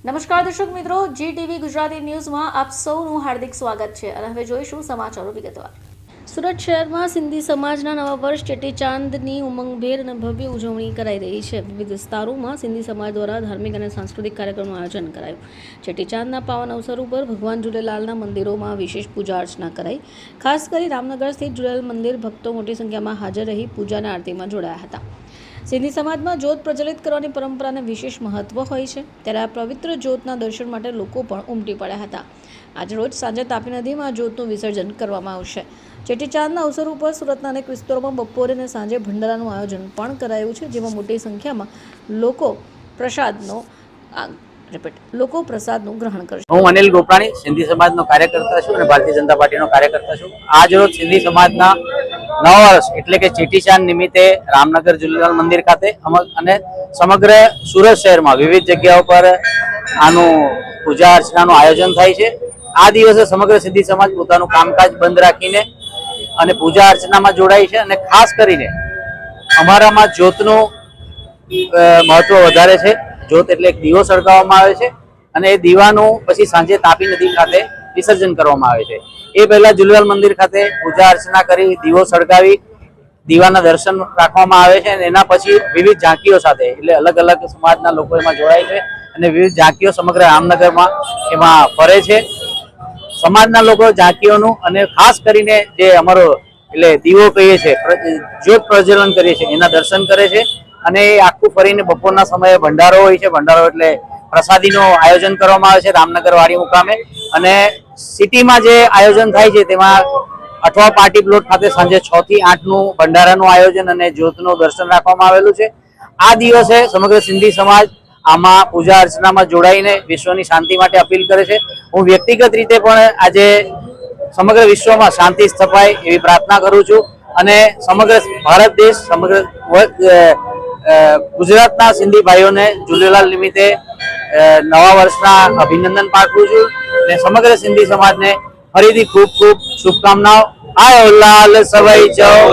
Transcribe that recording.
નમસ્કાર દર્શક મિત્રો, GTV ગુજરાતી ન્યૂઝમાં આપ સૌનું હાર્દિક સ્વાગત છે અને હવે જોઈશું સમાચારો વિગતવાર। સુરત શહેરમાં સિંધી સમાજના નવા વર્ષ ચેટીચાંદની ઉમંગભેર અને ભવ્ય ઉજવણી કરાઈ રહી છે। વિવિધ વિસ્તારોમાં સિંધી સમાજ દ્વારા ધાર્મિક અને સાંસ્કૃતિક કાર્યક્રમનું આયોજન કરાયું। ચેટીચાંદના પાવન અવસર ઉપર ભગવાન ઝૂલેલાલના મંદિરોમાં વિશેષ પૂજા અર્ચના કરાઈ। ખાસ કરી રામનગર સ્થિત ઝૂલેલાલ મંદિર ભક્તો મોટી સંખ્યામાં હાજર રહી પૂજા અને આરતીમાં જોડાયા હતા। સિંધી સમાજમાં જ્યોત પ્રજ્વલિત કરવાની પરંપરાને વિશેષ મહત્વ હોય છે, ત્યારે આ પવિત્ર જ્યોતના દર્શન માટે લોકો પણ ઉમટી પડ્યા હતા। આજે રોજ સાંજે તાપી નદીમાં જ્યોતનું વિસર્જન કરવામાં આવશે। ચેટીચાંદના અવસર ઉપર સુરતના અનેક વિસ્તારોમાં બપોરે અને સાંજે ભંડારાનું આયોજન પણ કરાયું છે, જેમાં મોટી સંખ્યામાં લોકો પ્રસાદનું ગ્રહણ કરશે। હું અનિલ ગોપાણી સિંધી સમાજનો કાર્યકર્તા છું અને ભારતીય જનતા પાર્ટીનો કાર્યકર્તા છું। આજ રોજ સિંધી સમાજના નવા વર્ષ એટલે કે ચેટીચાંદ નિમિત્તે રામનગર ઝૂલેલાલ મંદિર ખાતે અને સમગ્ર સુરત શહેરમાં વિવિધ જગ્યાઓ પર આનું પૂજા અર્ચનાનું આયોજન થાય છે। આ દિવસે સમગ્ર સિંધી સમાજ પોતાનું કામકાજ બંધ રાખીને અને પૂજા અર્ચનામાં જોડાય છે અને ખાસ કરીને અમારામાં જ્યોતનું મહત્વ વધારે છે। જ્યોત એટલે એક દીવો સળગાવવામાં આવે છે અને એ દીવાનું પછી સાંજે તાપી નદી ખાતે વિસર્જન કરવામાં આવે છે। એ પહેલા ઝૂલેલાલ મંદિર ખાતે પૂજા અર્ચના કરી દીવો સળગાવી દીવાના દર્શન રાખવામાં આવે છે અને એના પછી વિવિધ ઝાંકીઓ સાથે એટલે અલગ અલગ સમાજના લોકો એમાં જોડાય છે અને વિવિધ ઝાંકીઓ સમગ્ર રામનગરમાં એમાં ફરે છે। સમાજના લોકો ઝાંકીઓનું અને ખાસ કરીને જે અમારો એટલે દીવો કહીએ છીએ, જ્યોત પ્રજ્વલન કરીએ છીએ, એના દર્શન કરે છે અને એ આખું ફરીને બપોરના સમયે ભંડારો હોય છે। ભંડારો એટલે પ્રસાદીનું આયોજન કરવામાં આવે છે રામનગર વાડી મુકામે અને સિટીમાં જે આયોજન થાય છે તેમાં અઠવા પાર્ટી પ્લોટ ખાતે સાંજે 6 થી 8 નું ભંડારાનું આયોજન અને જ્યોતનું દર્શન રાખવામાં આવેલું છે। આ દિવસે સમગ્ર સિંધી સમાજ આમાં પૂજા અર્ચનામાં જોડાઈને વિશ્વની શાંતિ માટે અપીલ કરે છે। હું વ્યક્તિગત રીતે પણ આજે સમગ્ર વિશ્વમાં શાંતિ સ્થપાય એવી પ્રાર્થના કરું છું અને સમગ્ર ભારત દેશ સમગ્ર ગુજરાતના સિંધી ભાઈઓને ઝૂલેલાલ નિમિત્તે નવા વર્ષના અભિનંદન પાઠવું છું અને સમગ્ર સિંધી સમાજને ફરીથી ખૂબ ખૂબ શુભકામનાઓ। આયો લાલ સવાઈ જાઓ।